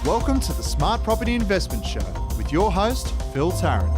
Welcome to the Smart Property Investment Show with your host, Phil Tarrant.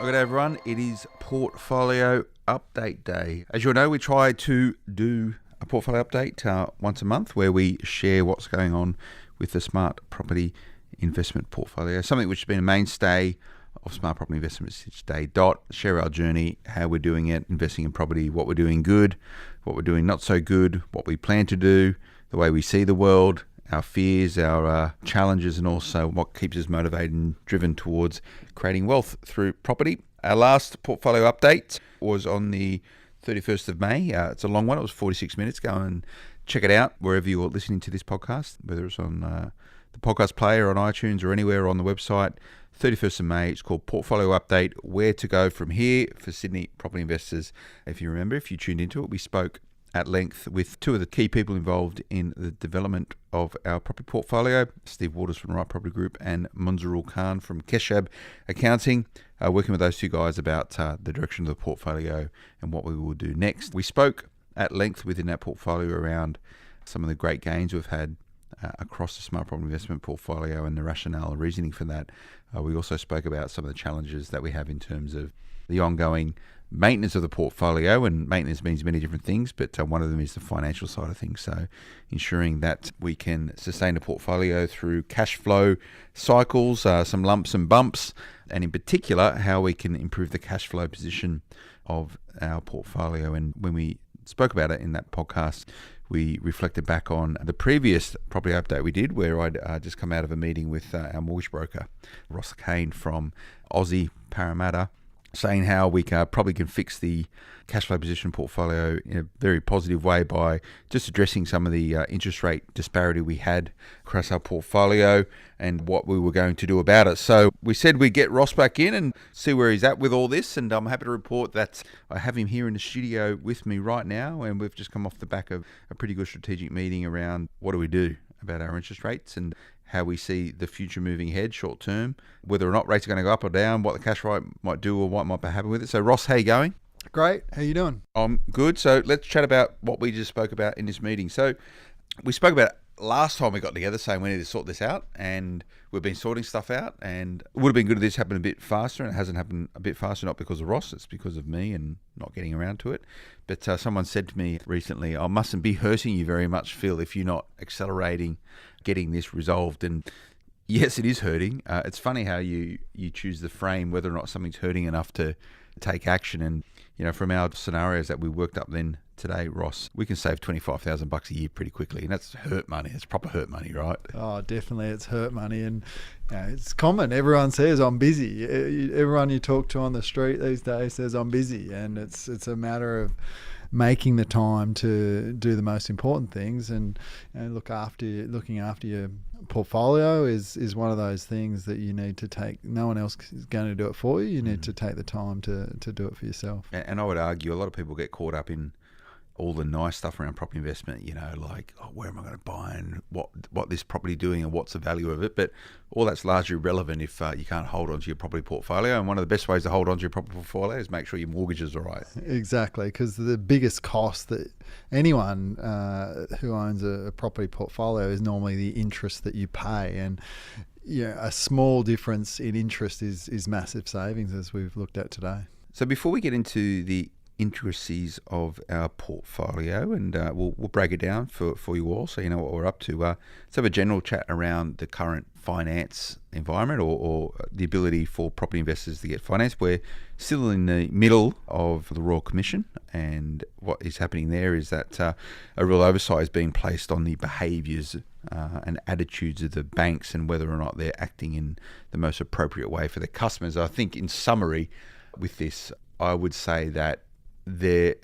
Good day, everyone. It is Portfolio Update Day. As you'll know, we try to do a portfolio update once a month where we share what's going on with the Smart Property Investment Portfolio, something which has been a mainstay of Smart Property Investment since day dot. Share our journey, how we're doing it, investing in property, what we're doing good, what we're doing not so good, what we plan to do, the way we see the world, our fears, our challenges, and also what keeps us motivated and driven towards creating wealth through property. Our last portfolio update was on the 31st of May. It's a long one. It was 46 minutes. Go and check it out wherever you're listening to this podcast, whether it's on the podcast player, on iTunes, or anywhere on the website. 31st of May. It's called Portfolio Update, Where to Go From Here for Sydney property investors. If you remember, if you tuned into it, we spoke at length with two of the key people involved in the development of our property portfolio, Steve Waters from Right Property Group and Munzarul Khan from Quesne Accounting, working with those two guys about the direction of the portfolio and what we will do next. We spoke at length within that portfolio around some of the great gains we've had across the Smart Property Investment Portfolio and the rationale and reasoning for that. We also spoke about some of the challenges that we have in terms of the ongoing maintenance of the portfolio, and maintenance means many different things, but one of them is the financial side of things. So ensuring that we can sustain the portfolio through cash flow cycles, some lumps and bumps, and in particular, how we can improve the cash flow position of our portfolio. And when we spoke about it in that podcast, we reflected back on the previous property update we did, where I'd just come out of a meeting with our mortgage broker, Ross Kane from Aussie, Parramatta, saying how we probably can fix the cash flow position portfolio in a very positive way by just addressing some of the interest rate disparity we had across our portfolio and what we were going to do about it. So we said we'd get Ross back in and see where he's at with all this, and I'm happy to report that I have him here in the studio with me right now, and we've just come off the back of a pretty good strategic meeting around what do we do about our interest rates and how we see the future moving ahead short term, whether or not rates are going to go up or down, what the cash rate might do or what might be happening with it. So Ross, how you going? Great. How you doing? I'm good. So let's chat about what we just spoke about in this meeting. So we spoke about it last time we got together, saying we need to sort this out, and we've been sorting stuff out, and it would have been good if this happened a bit faster, and it hasn't happened a bit faster, not because of Ross, it's because of me and not getting around to it. But someone said to me recently, I mustn't be hurting you very much, Phil, if you're not accelerating getting this resolved. And yes, it is hurting. It's funny how you choose the frame, whether or not something's hurting enough to take action. And from our scenarios that we worked up then today, Ross, we can save $25,000 a year pretty quickly, and that's hurt money. It's proper hurt money, right? Oh, definitely, it's hurt money, and it's common. Everyone says I'm busy. Everyone you talk to on the street these days says I'm busy, and it's a matter of making the time to do the most important things, and looking after your portfolio is one of those things that you need to take. No one else is going to do it for you. You need to take the time to do it for yourself. And I would argue a lot of people get caught up in all the nice stuff around property investment, like, where am I going to buy and what this property doing and what's the value of it. But all that's largely relevant if you can't hold on to your property portfolio. And one of the best ways to hold on to your property portfolio is make sure your mortgages are right. Exactly, because the biggest cost that anyone who owns a property portfolio is normally the interest that you pay. And a small difference in interest is massive savings, as we've looked at today. So before we get into the intricacies of our portfolio, and we'll break it down for you all so you know what we're up to. Let's have a general chat around the current finance environment or the ability for property investors to get finance. We're still in the middle of the Royal Commission, and what is happening there is that a real oversight is being placed on the behaviours and attitudes of the banks and whether or not they're acting in the most appropriate way for their customers. I think in summary with this, I would say that there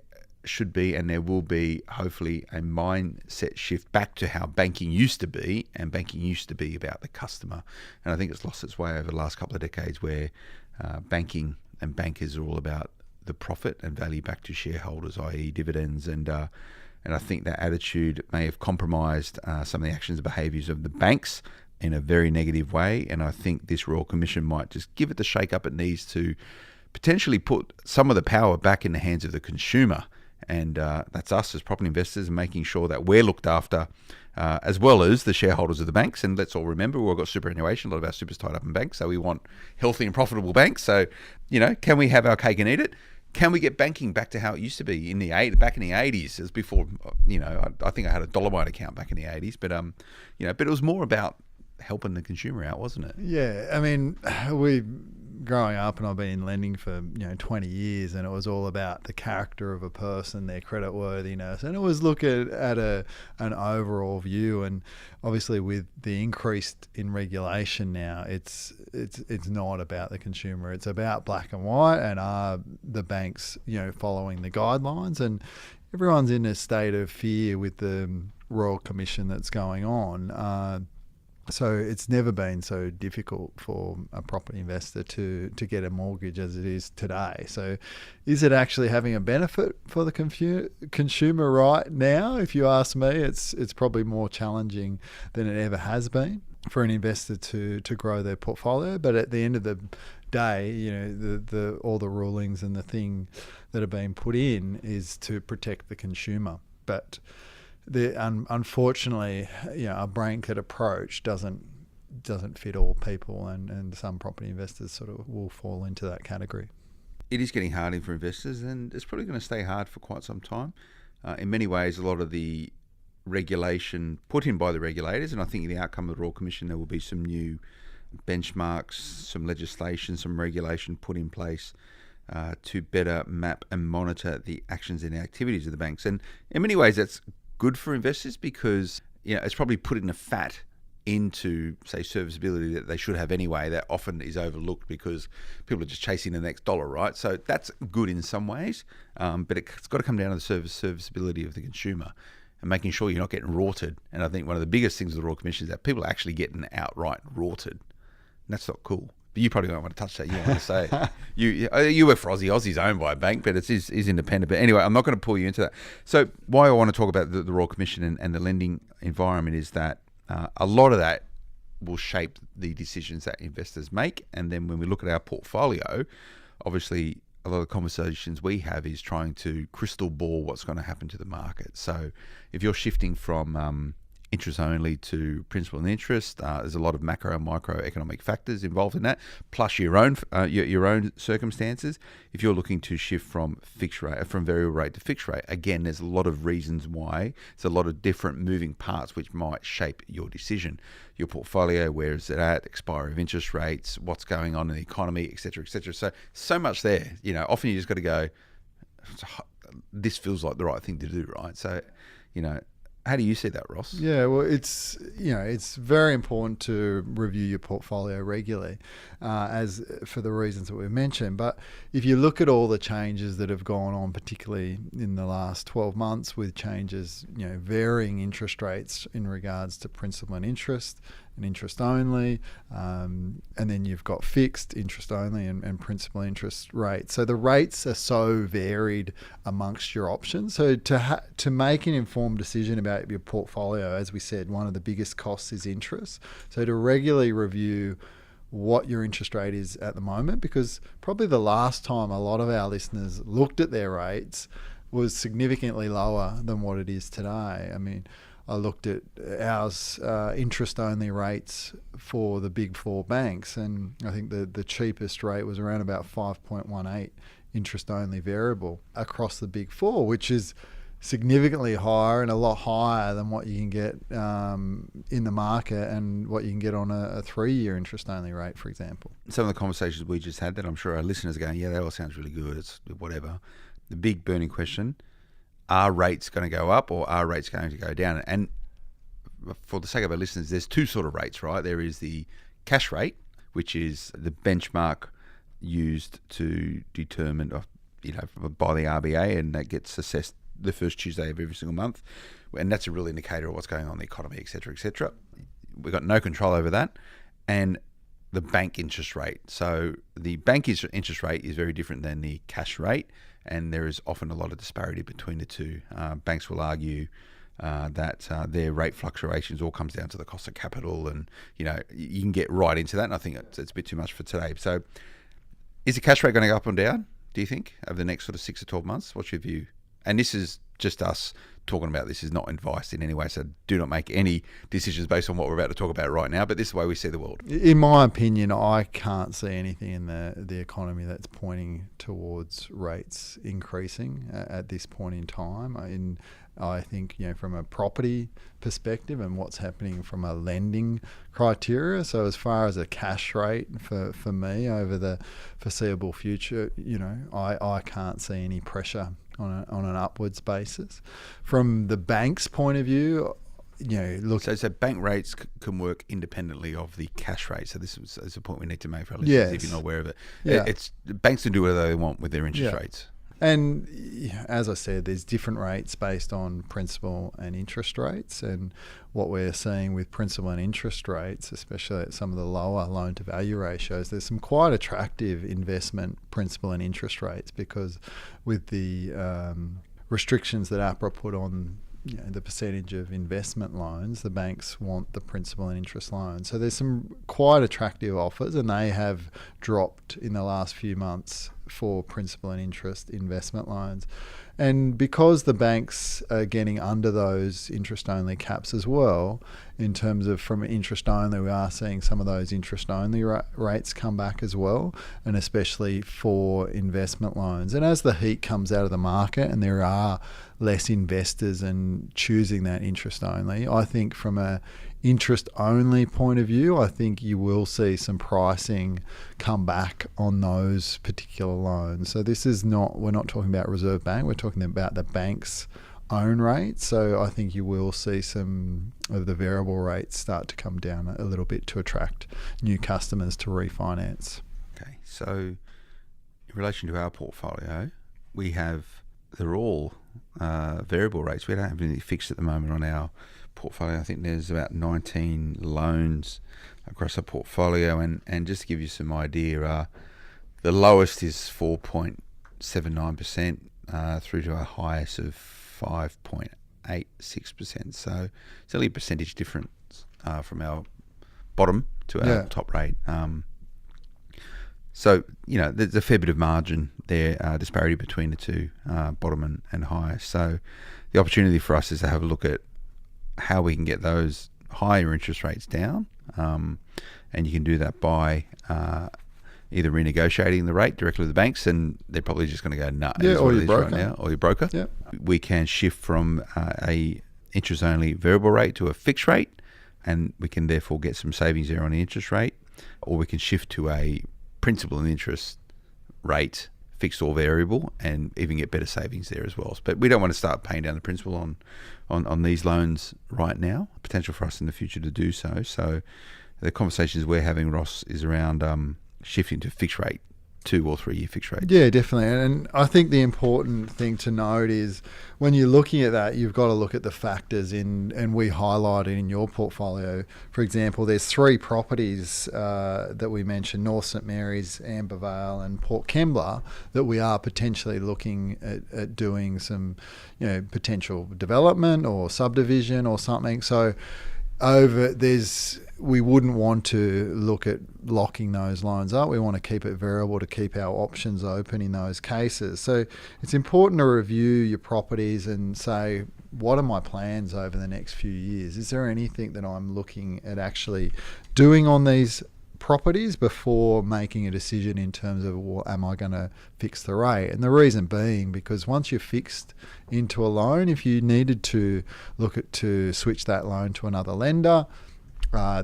should be and there will be hopefully a mindset shift back to how banking used to be, and banking used to be about the customer. And I think it's lost its way over the last couple of decades, where banking and bankers are all about the profit and value back to shareholders, i.e. dividends. And I think that attitude may have compromised some of the actions and behaviours of the banks in a very negative way. And I think this Royal Commission might just give it the shake up it needs to potentially put some of the power back in the hands of the consumer And that's us as property investors, making sure that we're looked after, as well as the shareholders of the banks. And let's all remember, we've got superannuation. A lot of our super's tied up in banks, so we want healthy and profitable banks. So, can we have our cake and eat it? Can we get banking back to how it used to be back in the 80s? It was before, I think I had a Dollarmite account back in the 80s, but it was more about helping the consumer out, wasn't it? Yeah, I mean, growing up, and I've been in lending for 20 years, and it was all about the character of a person, their credit worthiness, and it was look at an overall view. And obviously, with the increase in regulation now, it's not about the consumer; it's about black and white, and are the banks following the guidelines? And everyone's in a state of fear with the Royal Commission that's going on. So it's never been so difficult for a property investor to get a mortgage as it is today. So is it actually having a benefit for the consumer right now? If you ask me, it's probably more challenging than it ever has been for an investor to grow their portfolio. But at the end of the day, the all the rulings and the thing that are being put in is to protect the consumer. But unfortunately, a blanket approach doesn't fit all people, and some property investors sort of will fall into that category. It is getting harder for investors, and it's probably going to stay hard for quite some time. In many ways, a lot of the regulation put in by the regulators, and I think in the outcome of the Royal Commission, there will be some new benchmarks, some legislation, some regulation put in place to better map and monitor the actions and the activities of the banks. And in many ways, that's good for investors because it's probably putting a fat into, say, serviceability that they should have anyway, that often is overlooked because people are just chasing the next dollar, right? So that's good in some ways, but it's got to come down to the serviceability of the consumer and making sure you're not getting rorted. And I think one of the biggest things of the Royal Commission is that people are actually getting outright rorted. And that's not cool. But you probably don't want to touch that. You want to say you work for Aussie. Aussie's owned by a bank, but it is independent. But anyway, I'm not going to pull you into that. So why I want to talk about the Royal Commission and the lending environment is that a lot of that will shape the decisions that investors make. And then when we look at our portfolio, obviously a lot of the conversations we have is trying to crystal ball what's going to happen to the market. So if you're shifting from interest only to principal and interest, there's a lot of macro and microeconomic factors involved in that, plus your own circumstances. If you're looking to shift from variable rate to fixed rate, again, there's a lot of reasons why. There's a lot of different moving parts which might shape your decision, your portfolio, where is it at, expiry of interest rates, what's going on in the economy, etc., etc. So much there. Often you just got to go, this feels like the right thing to do, right? So, how do you see that, Ross? Yeah, well, it's very important to review your portfolio regularly, as for the reasons that we've mentioned. But if you look at all the changes that have gone on, particularly in the last 12 months, with changes, varying interest rates in regards to principal and interest only, and then you've got fixed interest only and principal interest rates. So the rates are so varied amongst your options. So to make an informed decision about your portfolio, as we said, one of the biggest costs is interest. So to regularly review what your interest rate is at the moment, because probably the last time a lot of our listeners looked at their rates was significantly lower than what it is today. I mean, I looked at ours interest-only rates for the big four banks, and I think the cheapest rate was around about 5.18 interest-only variable across the big four, which is significantly higher and a lot higher than what you can get in the market and what you can get on a 3-year interest-only rate, for example. Some of the conversations we just had that I'm sure our listeners are going, yeah, that all sounds really good, it's whatever. The big burning question, are rates going to go up or are rates going to go down? And for the sake of our listeners, there's two sort of rates, right? There is the cash rate, which is the benchmark used to determine, by the RBA, and that gets assessed the first Tuesday of every single month. And that's a real indicator of what's going on in the economy, et cetera, et cetera. We've got no control over that. And the bank interest rate. So the bank interest rate is very different than the cash rate. And there is often a lot of disparity between the two. Banks will argue that their rate fluctuations all comes down to the cost of capital, and you can get right into that. And I think it's a bit too much for today. So, is the cash rate going to go up and down? Do you think over the next sort of 6 to 12 months? What's your view? And this is just us talking about this, is not advice in any way, so do not make any decisions based on what we're about to talk about right now, but this is the way we see the world. In my opinion, I can't see anything in the economy that's pointing towards rates increasing at this point in time. I think, from a property perspective and what's happening from a lending criteria, so as far as a cash rate for me over the foreseeable future, I can't see any pressure on an upwards basis. From the bank's point of view, look. So bank rates can work independently of the cash rate. So this is a point we need to make for our listeners, if you're not aware of it. Yeah. Banks can do whatever they want with their interest rates. And as I said, there's different rates based on principal and interest rates. And what we're seeing with principal and interest rates, especially at some of the lower loan-to-value ratios, there's some quite attractive investment principal and interest rates, because with the restrictions that APRA put on the percentage of investment loans, the banks want the principal and interest loans. So there's some quite attractive offers, and they have dropped in the last few months for principal and interest investment loans. And because the banks are getting under those interest-only caps as well, in terms of from interest-only, we are seeing some of those interest-only rates come back as well, and especially for investment loans. And as the heat comes out of the market and there are less investors and choosing that interest-only, I think from a interest-only point of view, I think you will see some pricing come back on those particular loans. So we're not talking about Reserve Bank, we're talking about the bank's own rates. So I think you will see some of the variable rates start to come down a little bit to attract new customers to refinance. Okay, so in relation to our portfolio, they're all variable rates. We don't have anything fixed at the moment on our portfolio. I think there's about 19 loans across our portfolio, and just to give you some idea, the lowest is 4.79% through to a highest of 5.86%. So it's only a percentage difference from our bottom to our top rate. So, there's a fair bit of margin there, disparity between the two, bottom and highest. So the opportunity for us is to have a look at how we can get those higher interest rates down. And you can do that by either renegotiating the rate directly with the banks, and they're probably just going to go, nah, or your broker. Right now, or your broker. Yeah. We can shift from a interest-only variable rate to a fixed rate, and we can therefore get some savings there on the interest rate, or we can shift to a principal and interest rate, fixed or variable, and even get better savings there as well. But we don't want to start paying down the principal on these loans right now. Potential for us in the future to do so. So the conversations we're having, Ross, is around shifting to fixed rate, 2 or 3 year fixed rates. Yeah, definitely. And I think the important thing to note is when you're looking at that, you've got to look at the factors and we highlighted in your portfolio. For example, there's 3 properties that we mentioned, North St Mary's, Ambervale and Port Kembla, that we are potentially looking at doing some, potential development or subdivision or something. So we wouldn't want to look at locking those loans up. We want to keep it variable to keep our options open in those cases. So it's important to review your properties and say, what are my plans over the next few years? Is there anything that I'm looking at actually doing on these properties before making a decision in terms of, well, am I going to fix the rate? And the reason being, because once you're fixed into a loan, if you needed to look to switch that loan to another lender,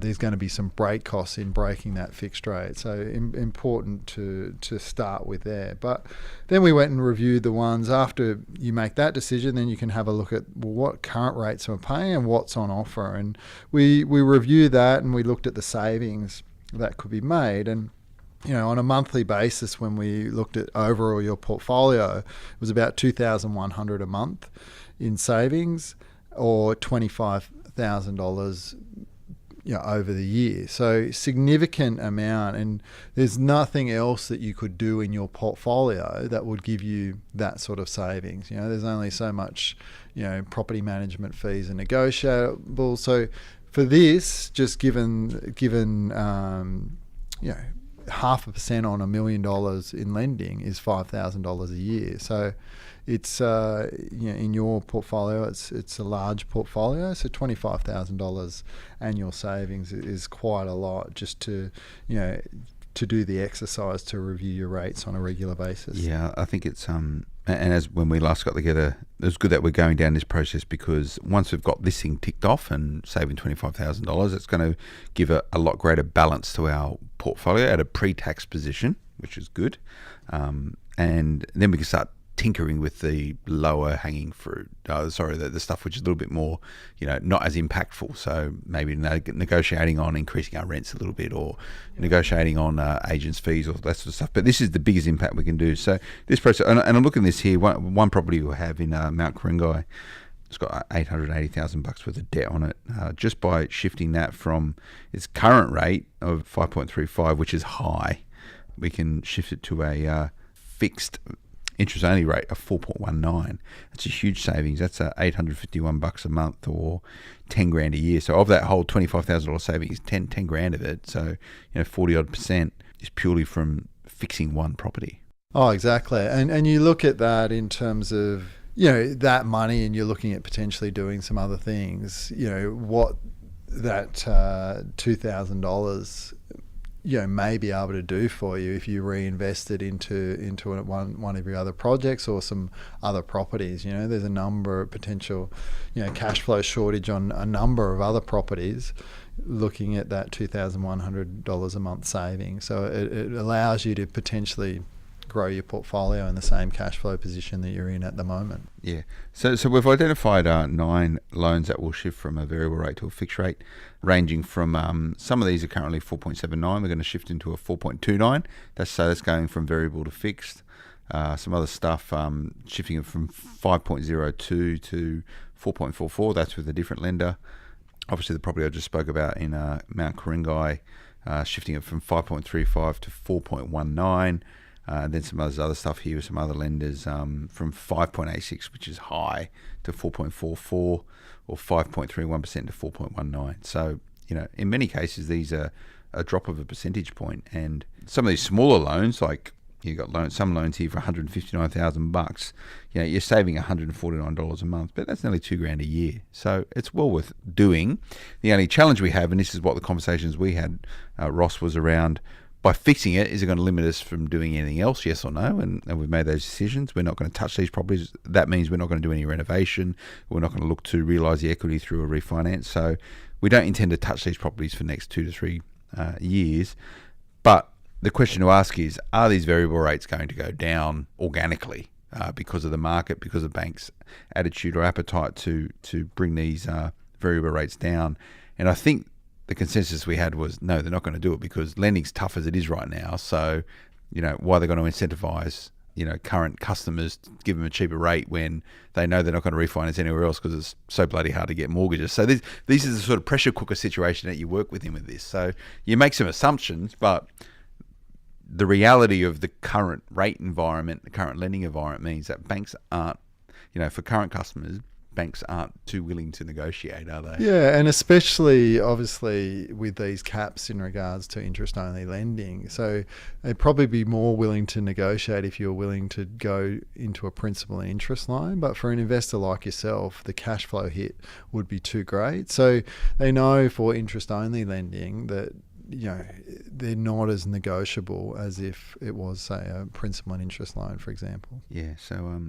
there's going to be some break costs in breaking that fixed rate. So important to start with there. But then we went and reviewed the ones. After you make that decision, then you can have a look at, well, what current rates am I paying and what's on offer. And we reviewed that and we looked at the savings that could be made. And on a monthly basis, when we looked at overall your portfolio, it was about $2,100 a month in savings, or $25,000 over the year. So significant amount, and there's nothing else that you could do in your portfolio that would give you that sort of savings. There's only so much, property management fees are negotiable. So for this, just given 0.5% on $1 million in lending is $5,000 a year. So it's in your portfolio, it's a large portfolio. So $25,000 annual savings is quite a lot just to do the exercise to review your rates on a regular basis. Yeah, I think it's and as when we last got together, it was good that we're going down this process, because once we've got this thing ticked off and saving $25,000, it's going to give a lot greater balance to our portfolio at a pre-tax position, which is good. And then we can start tinkering with the lower hanging fruit. The stuff which is a little bit more, not as impactful. So maybe negotiating on increasing our rents a little bit, or negotiating on agents' fees, or that sort of stuff. But this is the biggest impact we can do. So this process, and I'm looking at this here. One property we have in Mount Ku-ring-gai, it's got $880,000 worth of debt on it. Just by shifting that from its current rate of 5.35, which is high, we can shift it to a fixed interest only rate of 4.19. That's a huge savings. That's $851 a month, or 10 grand a year. So of that whole $25,000 savings, 10 grand of it, so 40 odd percent is purely from fixing one property. Oh, exactly. And you look at that in terms of that money, and you're looking at potentially doing some other things. What that $2,000 may be able to do for you if you reinvest it into one of your other projects or some other properties. There's a number of potential cash flow shortage on a number of other properties, looking at that $2,100 a month saving. So it allows you to potentially grow your portfolio in the same cash flow position that you're in at the moment. Yeah. So we've identified 9 loans that will shift from a variable rate to a fixed rate, ranging from some of these are currently 4.79. We're going to shift into a 4.29. That's going from variable to fixed. Some other stuff shifting it from 5.02 to 4.44. That's with a different lender. Obviously, the property I just spoke about in Mount Ku-ring-gai, shifting it from 5.35 to 4.19. And then some other stuff here with some other lenders, from 5.86, which is high, to 4.44, or 5.31% to 4.19. So, in many cases, these are a drop of a percentage point. And some of these smaller loans, like you've got some loans here for $159,000, you're saving $149 a month, but that's nearly $2,000 a year. So it's well worth doing. The only challenge we have, and this is what the conversations we had, Ross, was around, by fixing it, is it going to limit us from doing anything else, yes or no? And we've made those decisions. We're not going to touch these properties. That means we're not going to do any renovation. We're not going to look to realise the equity through a refinance. So we don't intend to touch these properties for the next 2 to 3 years. But the question to ask is, are these variable rates going to go down organically because of the market, because of banks' attitude or appetite to bring these variable rates down? And I think the consensus we had was, no, they're not going to do it, because lending's tough as it is right now. So, why they're going to incentivize, current customers to give them a cheaper rate when they know they're not going to refinance anywhere else because it's so bloody hard to get mortgages. So these are the sort of pressure cooker situation that you work within with this. So you make some assumptions, but the reality of the current rate environment, the current lending environment, means that banks aren't, for current customers, banks aren't too willing to negotiate, are they? Yeah, and especially obviously with these caps in regards to interest-only lending. So they'd probably be more willing to negotiate if you're willing to go into a principal and interest loan. But for an investor like yourself, the cash flow hit would be too great. So they know for interest-only lending that they're not as negotiable as if it was, say, a principal and interest loan, for example. Yeah, so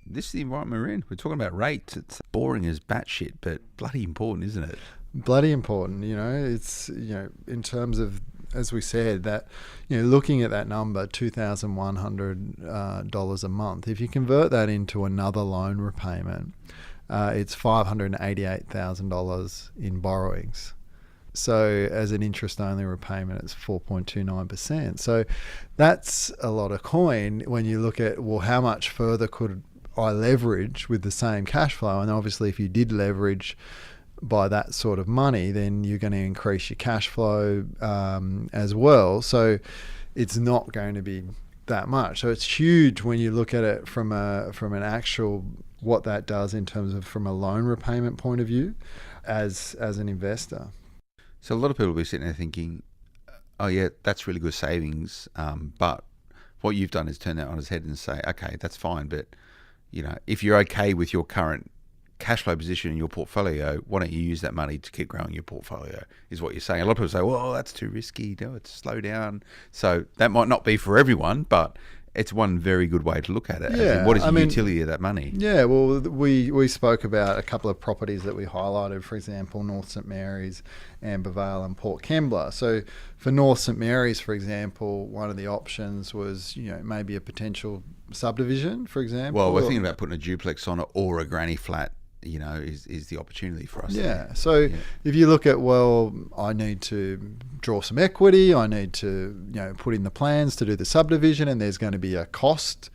this is the environment we're in. We're talking about rates. It's boring as batshit, but bloody important, isn't it? Bloody important. It's, in terms of, as we said, that, looking at that number, $2,100 a month, if you convert that into another loan repayment, it's $588,000 in borrowings. So as an interest-only repayment, it's 4.29%. So that's a lot of coin when you look at, well, how much further could I leverage with the same cash flow? And obviously, if you did leverage by that sort of money, then you're going to increase your cash flow as well. So it's not going to be that much. So it's huge when you look at it from an actual, what that does in terms of from a loan repayment point of view as an investor. So a lot of people will be sitting there thinking, oh yeah, that's really good savings, but what you've done is turn that on its head and say, okay, that's fine, but if you're okay with your current cash flow position in your portfolio, why don't you use that money to keep growing your portfolio, is what you're saying. A lot of people say, well, that's too risky, it's slow down. So that might not be for everyone, but it's one very good way to look at it. Yeah, What is the utility of that money? Yeah, well, we spoke about a couple of properties that we highlighted, for example, North St Mary's, Ambervale and Port Kembla. So for North St Mary's, for example, one of the options was, maybe a potential subdivision, for example. Well, we're thinking about putting a duplex on it or a granny flat, is the opportunity for us. Yeah. So if you look at, well, I need to draw some equity, I need to, put in the plans to do the subdivision, and there's going to be a cost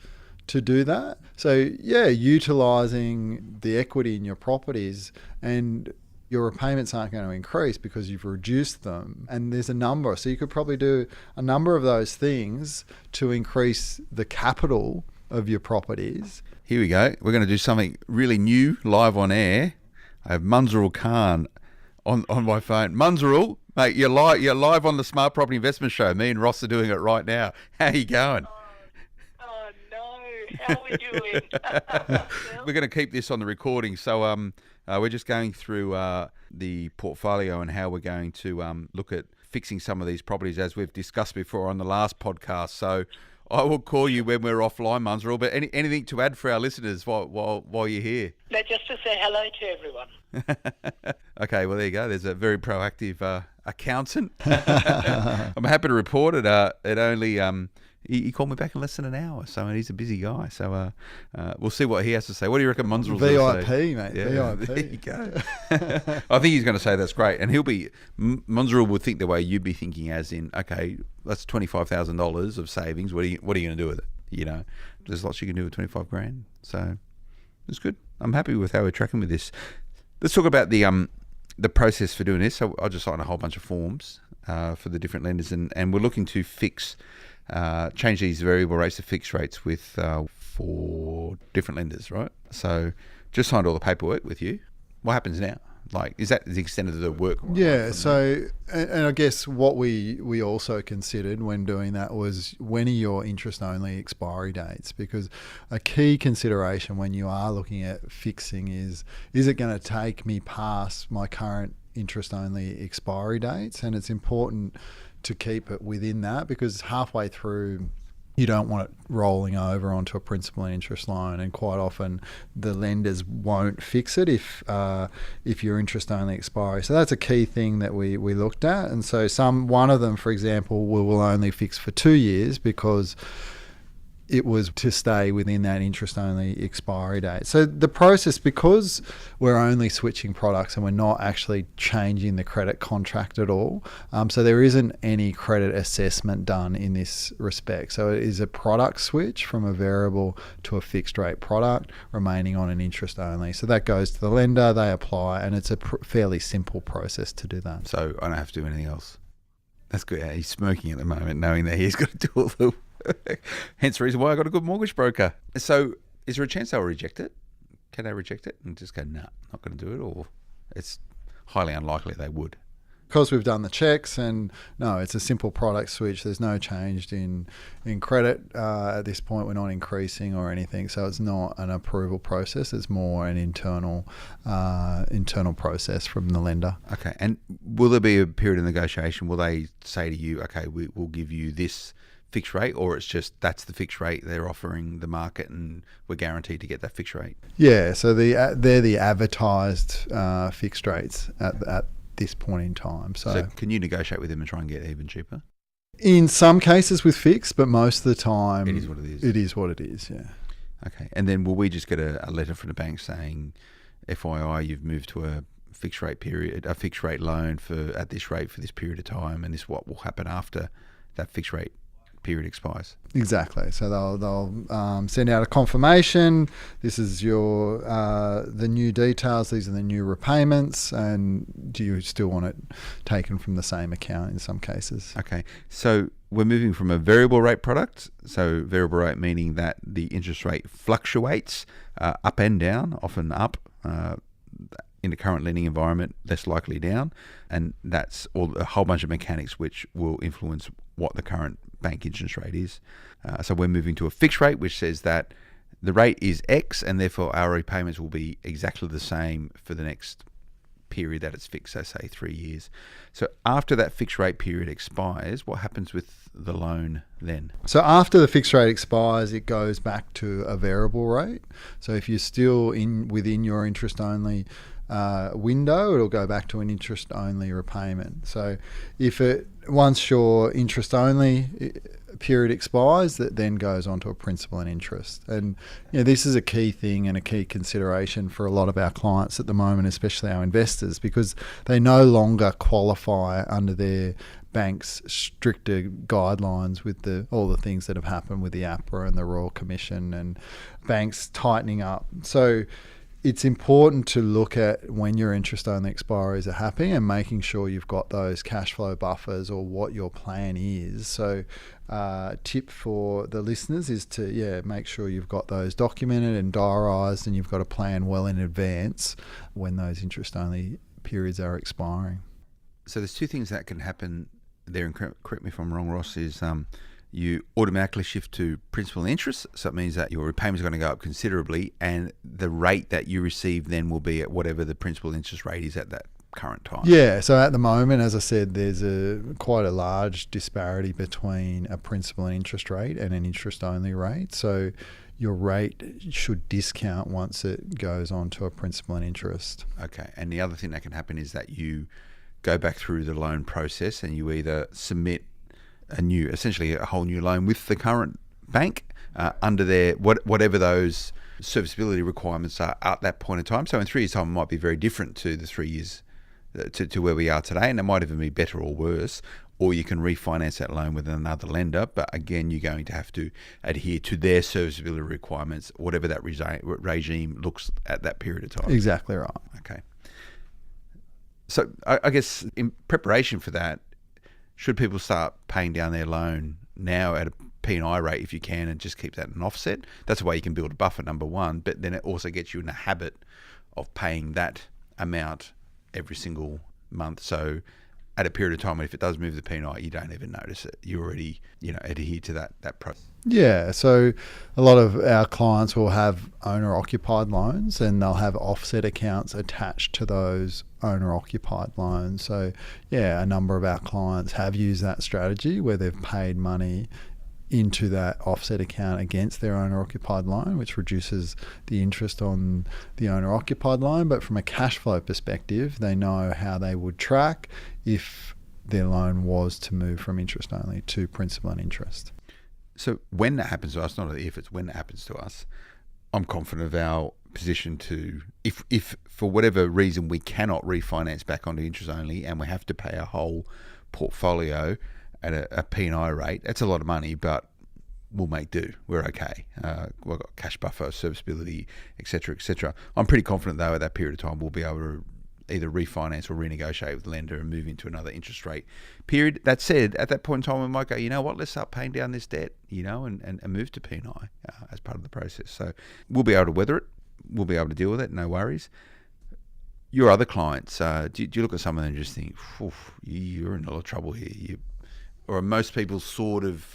to do that. So yeah, utilising the equity in your properties, and your repayments aren't going to increase because you've reduced them. And there's a number. So you could probably do a number of those things to increase the capital of your properties. Here we go. We're going to do something really new live on air. I have Munzerul Khan on my phone. Munzerul, mate, you're live on the Smart Property Investment Show. Me and Ross are doing it right now. How are you going? Oh no, how are we doing? We're going to keep this on the recording. So we're just going through the portfolio and how we're going to look at fixing some of these properties, as we've discussed before on the last podcast. So I will call you when we're offline, Munzerul, but anything to add for our listeners while you're here? No, just to say hello to everyone. Okay, well, there you go. There's a very proactive accountant. I'm happy to report it. It only he called me back in less than an hour, so he's a busy guy. So we'll see what he has to say. What do you reckon Munzerul's going to say? VIP, mate. Yeah, VIP. there you go. I think he's going to say that's great, and Munzerul would think the way you'd be thinking, as in, okay, that's $25,000 of savings. What are you going to do with it? There's lots you can do with $25,000. So it's good. I'm happy with how we're tracking with this. Let's talk about the process for doing this. So I just signed a whole bunch of forms for the different lenders, and we're looking to change these variable rates to fixed rates with 4 different lenders, right? So just signed all the paperwork with you. What happens now? Like, is that the extent of the work? Yeah. So, and I guess what we also considered when doing that was, when are your interest only expiry dates? Because a key consideration when you are looking at fixing is it going to take me past my current interest only expiry dates? And it's important to keep it within that, because halfway through you don't want it rolling over onto a principal and interest loan, and quite often the lenders won't fix it if your interest only expiry. So that's a key thing that we looked at. And so one of them, for example, will only fix for 2 years because it was to stay within that interest only expiry date. So the process, because we're only switching products and we're not actually changing the credit contract at all, so there isn't any credit assessment done in this respect. So it is a product switch from a variable to a fixed rate product, remaining on an interest only. So that goes to the lender, they apply, and it's a fairly simple process to do that. So I don't have to do anything else. That's good. He's smirking at the moment, knowing that he's got to do all the hence the reason why I got a good mortgage broker. So is there a chance they'll reject it? Can they reject it and just go, nah, not going to do it? Or it's highly unlikely they would? Because we've done the checks, and no, it's a simple product switch. There's no change in credit at this point. We're not increasing or anything, so it's not an approval process. It's more an internal process from the lender. Okay, and will there be a period of negotiation? Will they say to you, okay, we'll give you this fixed rate, or it's just that's the fixed rate they're offering the market and we're guaranteed to get that fixed rate? Yeah, so they're the advertised fixed rates at this point in time. So can you negotiate with them and try and get even cheaper? In some cases with fixed, but most of the time it is what it is. It is what it is, yeah. Okay, and then will we just get a letter from the bank saying, FYI, you've moved to a fixed rate loan at this rate for this period of time, and this is what will happen after that fixed rate period expires? Exactly. So they'll send out a confirmation. This is your the new details. These are the new repayments, and do you still want it taken from the same account in some cases? Okay. So we're moving from a variable rate product. So variable rate meaning that the interest rate fluctuates up and down, often up, in the current lending environment, less likely down, and that's a whole bunch of mechanics which will influence what the current bank interest rate is. So we're moving to a fixed rate, which says that the rate is X, and therefore our repayments will be exactly the same for the next period that it's fixed, so say 3 years. So after that fixed rate period expires, what happens with the loan then? So after the fixed rate expires, it goes back to a variable rate. So if you're still within your interest only window, it'll go back to an interest only repayment. So once your interest only period expires, that then goes on to a principal and interest. And this is a key thing and a key consideration for a lot of our clients at the moment, especially our investors, because they no longer qualify under their bank's stricter guidelines with all the things that have happened with the APRA and the Royal Commission and banks tightening up. So it's important to look at when your interest-only expiries are happening and making sure you've got those cash flow buffers or what your plan is. So tip for the listeners is to make sure you've got those documented and diarised, and you've got a plan well in advance when those interest-only periods are expiring. So there's two things that can happen there, and correct me if I'm wrong, Ross, is you automatically shift to principal and interest. So it means that your repayments are going to go up considerably, and the rate that you receive then will be at whatever the principal interest rate is at that current time. Yeah, so at the moment, as I said, there's quite a large disparity between a principal and interest rate and an interest-only rate. So your rate should discount once it goes on to a principal and interest. Okay, and the other thing that can happen is that you go back through the loan process and you either submit essentially a whole new loan with the current bank under their whatever those serviceability requirements are at that point in time. So in 3 years' time, it might be very different to the 3 years to where we are today, and it might even be better or worse. Or you can refinance that loan with another lender, but again, you're going to have to adhere to their serviceability requirements, whatever that regime looks at that period of time. Exactly right. Okay. So I guess in preparation for that, should people start paying down their loan now at a P&I rate if you can, and just keep that an offset? That's the way you can build a buffer, number one, but then it also gets you in the habit of paying that amount every single month. So at a period of time, if it does move the P&I, you don't even notice it. You already, adhere to that process. Yeah, so a lot of our clients will have owner-occupied loans, and they'll have offset accounts attached to those owner-occupied loans. So, a number of our clients have used that strategy where they've paid money into that offset account against their owner-occupied loan, which reduces the interest on the owner-occupied loan. But from a cash flow perspective, they know how they would track if their loan was to move from interest only to principal and interest. So when that happens to us, not if, it's when it happens to us, I'm confident of our position to, if for whatever reason we cannot refinance back onto interest only and we have to pay a whole portfolio at a P&I rate, that's a lot of money, but we'll make do. We're okay. We've got cash buffer, serviceability, etc., etc. I'm pretty confident, though, at that period of time, we'll be able to either refinance or renegotiate with the lender and move into another interest rate period. That said, at that point in time, we might go, you know what, let's start paying down this debt, and move to P&I as part of the process. So we'll be able to weather it. We'll be able to deal with it. No worries. Your other clients, do you look at some of them and just think, you're in a lot of trouble here? Or are most people sort of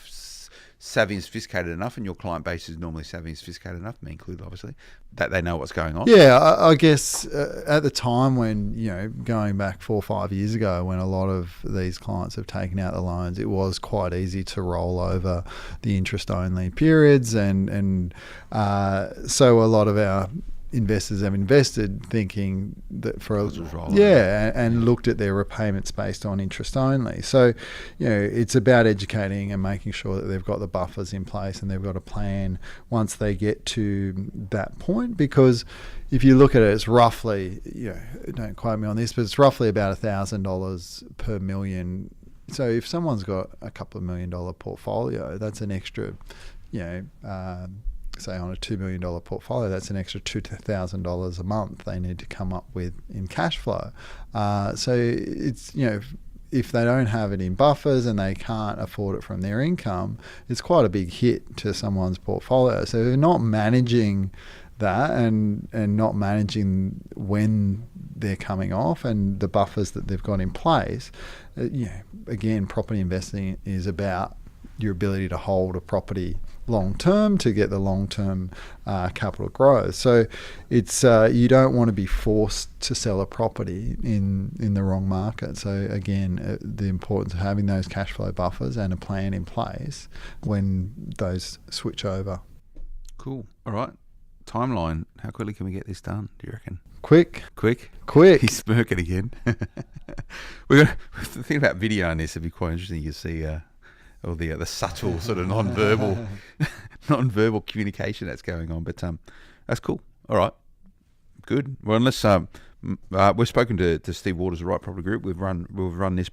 savvy and sophisticated enough, and your client base is normally savvy and sophisticated enough, me included, obviously, that they know what's going on? Yeah, I guess at the time when, going back 4 or 5 years ago, when a lot of these clients have taken out the loans, it was quite easy to roll over the interest-only periods. And so a lot of our investors have invested thinking that and looked at their repayments based on interest only. So, it's about educating and making sure that they've got the buffers in place and they've got a plan once they get to that point. Because if you look at it, it's roughly, don't quote me on this, but it's roughly about $1,000 per million. So if someone's got a couple of $1 million portfolio, that's an extra, say on a $2 million portfolio, that's an extra $2,000 a month they need to come up with in cash flow. So it's, if they don't have it in buffers and they can't afford it from their income, it's quite a big hit to someone's portfolio. So they're not managing that and not managing when they're coming off and the buffers that they've got in place. Again, property investing is about your ability to hold a property long term to get the long term capital growth. So it's you don't want to be forced to sell a property in the wrong market. So again, the importance of having those cash flow buffers and a plan in place when those switch over. Cool. All right. Timeline. How quickly can we get this done, do you reckon? Quick. He's smirking again. The thing about video on this, it'd be quite interesting. You see all the subtle sort of non-verbal communication that's going on. But that's cool. All right. Good. Well, unless we've spoken to Steve Waters of Right Property Group. We've run this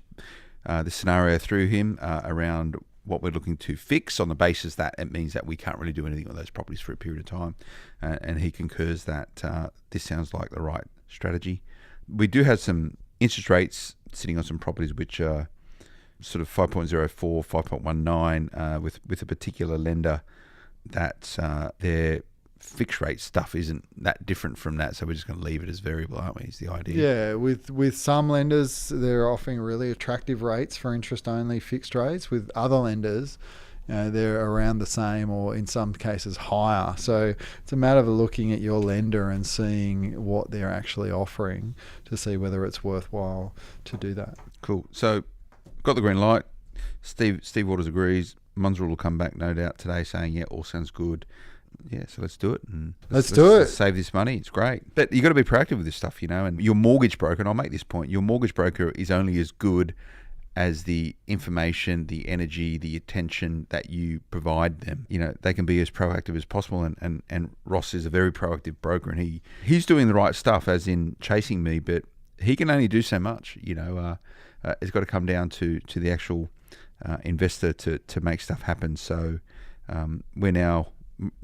scenario through him around what we're looking to fix on the basis that it means that we can't really do anything on those properties for a period of time. And he concurs that this sounds like the right strategy. We do have some interest rates sitting on some properties which are sort of 5.04, 5.19 with a particular lender that their fixed rate stuff isn't that different from that, so we're just going to leave it as variable, aren't we, is the idea? Yeah, with some lenders, they're offering really attractive rates for interest-only fixed rates. With other lenders, they're around the same or in some cases higher. So it's a matter of looking at your lender and seeing what they're actually offering to see whether it's worthwhile to do that. Cool. So got the green light. Steve Waters agrees. Munzrel will come back, no doubt, today saying, yeah, all sounds good. Yeah, so let's do it. And let's save this money. It's great. But you've got to be proactive with this stuff, and your mortgage broker, and I'll make this point, your mortgage broker is only as good as the information, the energy, the attention that you provide them. They can be as proactive as possible, and Ross is a very proactive broker, and he's doing the right stuff, as in chasing me, but he can only do so much. It's got to come down to the actual investor to make stuff happen. So we're now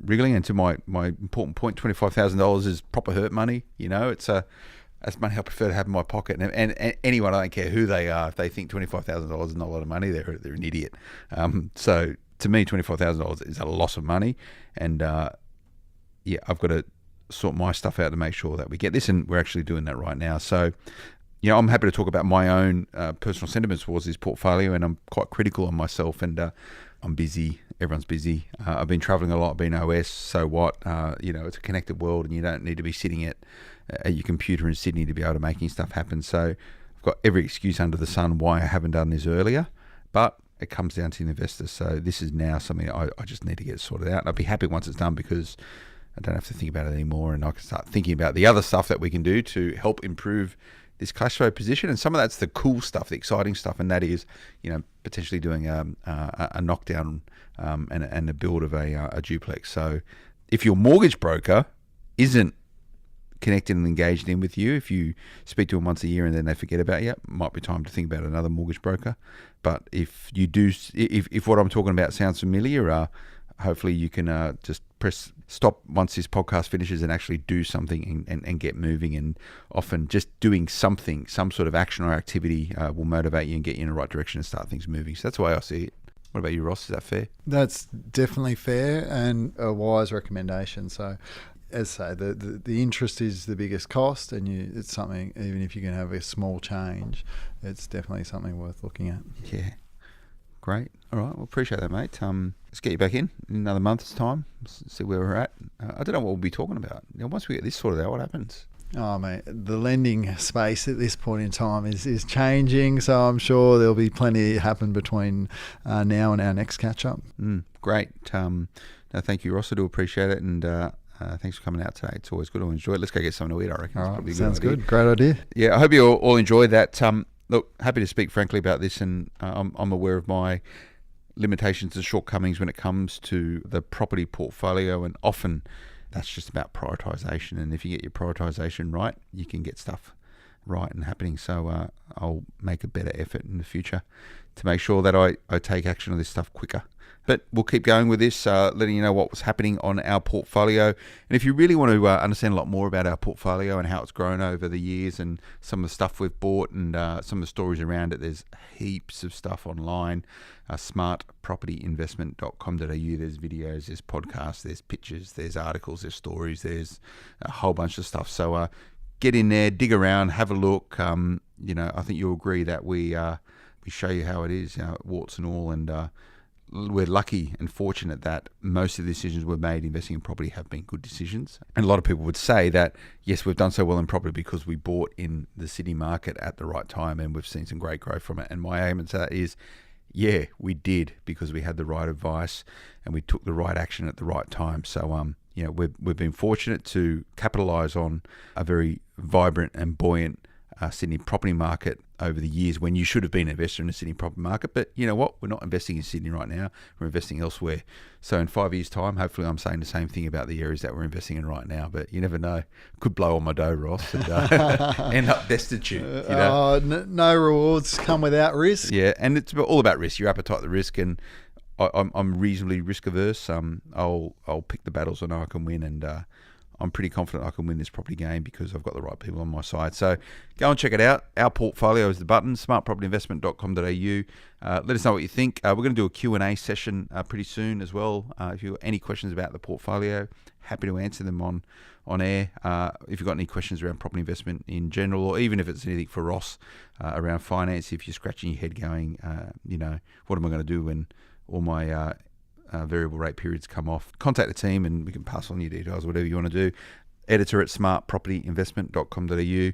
wriggling into my important point. $25,000 is proper hurt money. That's money I prefer to have in my pocket. And anyone, I don't care who they are, if they think $25,000 is not a lot of money, they're an idiot. So to me, $25,000 is a loss of money. And I've got to sort my stuff out to make sure that we get this, and we're actually doing that right now. So I'm happy to talk about my own personal sentiments towards this portfolio, and I'm quite critical on myself, and I'm busy. Everyone's busy. I've been traveling a lot. I've been OS. So what? It's a connected world, and you don't need to be sitting at your computer in Sydney to be able to making stuff happen. So I've got every excuse under the sun why I haven't done this earlier, but it comes down to the investors. So this is now something I just need to get sorted out, and I'll be happy once it's done because I don't have to think about it anymore, and I can start thinking about the other stuff that we can do to help improve this cash flow position. And some of that's the cool stuff, the exciting stuff, and that is, potentially doing a knockdown and a build of a duplex. So if your mortgage broker isn't connected and engaged in with you, if you speak to them once a year and then they forget about you, it might be time to think about another mortgage broker. But if you do, if what I'm talking about sounds familiar, hopefully you can just press stop once this podcast finishes and actually do something and get moving. And often just doing something, some sort of action or activity will motivate you and get you in the right direction and start things moving. So that's the way I see it. What about you, Ross? Is that fair? That's definitely fair and a wise recommendation. So as I say, the interest is the biggest cost, and it's something, even if you can have a small change, it's definitely something worth looking at. Yeah. Great. All right. Well, appreciate that, mate. Let's get you back in another month's time, see where we're at. I don't know what we'll be talking about. Once we get this sorted out, what happens? Oh, mate, the lending space at this point in time is changing, so I'm sure there'll be plenty happen between now and our next catch-up. Great. No, thank you, Ross. I do appreciate it, and thanks for coming out today. It's always good to enjoy it. Let's go get something to eat, I reckon. All right, sounds good. Great idea. Yeah, I hope you all enjoyed that. Look, happy to speak frankly about this, and I'm aware of my limitations and shortcomings when it comes to the property portfolio, and often that's just about prioritisation. And if you get your prioritisation right, you can get stuff right and happening. So I'll make a better effort in the future to make sure that I take action on this stuff quicker But we'll keep going with this, letting you know what was happening on our portfolio. And if you really want to understand a lot more about our portfolio and how it's grown over the years and some of the stuff we've bought and some of the stories around it, there's heaps of stuff online. Smartpropertyinvestment.com.au. There's videos, there's podcasts, there's pictures, there's articles, there's stories, there's a whole bunch of stuff. So get in there, dig around, have a look. I think you'll agree that we show you how it is, warts and all, and we're lucky and fortunate that most of the decisions we've made investing in property have been good decisions. And a lot of people would say that, yes, we've done so well in property because we bought in the city market at the right time and we've seen some great growth from it. And my aim to that is, yeah, we did, because we had the right advice and we took the right action at the right time. So, we've been fortunate to capitalise on a very vibrant and buoyant Sydney property market over the years when you should have been an investor in the Sydney property market. But you know what? We're not investing in Sydney right now. We're investing elsewhere. So in 5 years' time, hopefully I'm saying the same thing about the areas that we're investing in right now. But you never know. Could blow on my dough, Ross, and end up destitute. No rewards come without risk. Yeah, and it's all about risk. Your appetite to risk, and I'm reasonably risk averse. I'll pick the battles I know I can win, and I'm pretty confident I can win this property game because I've got the right people on my side. So go and check it out. Our portfolio is the button, smartpropertyinvestment.com.au. Let us know what you think. We're going to do a Q&A session pretty soon as well. If you've got any questions about the portfolio, happy to answer them on air. If you've got any questions around property investment in general, or even if it's anything for Ross around finance, if you're scratching your head going, what am I going to do when all my variable rate periods come off, contact the team and we can pass on your details, whatever you want to do. Editor at smartpropertyinvestment.com.au.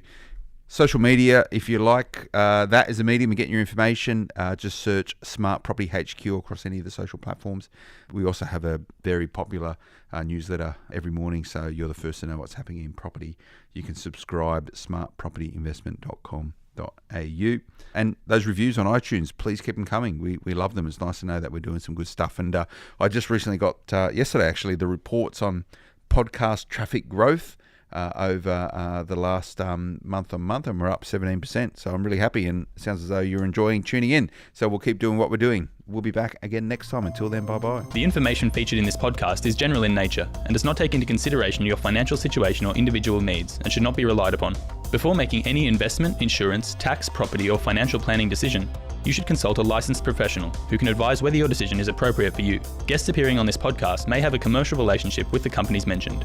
Social media, if you like, that is a medium of getting your information. Just search Smart Property HQ across any of the social platforms. We also have a very popular newsletter every morning, so you're the first to know what's happening in property. You can subscribe at smartpropertyinvestment.com.au. And those reviews on iTunes, please keep them coming. We love them. It's nice to know that we're doing some good stuff. And I just recently got, yesterday actually, the reports on podcast traffic growth over the last month on month, and we're up 17%. So I'm really happy, and it sounds as though you're enjoying tuning in. So we'll keep doing what we're doing. We'll be back again next time. Until then, bye-bye. The information featured in this podcast is general in nature and does not take into consideration your financial situation or individual needs and should not be relied upon. Before making any investment, insurance, tax, property or financial planning decision, you should consult a licensed professional who can advise whether your decision is appropriate for you. Guests appearing on this podcast may have a commercial relationship with the companies mentioned.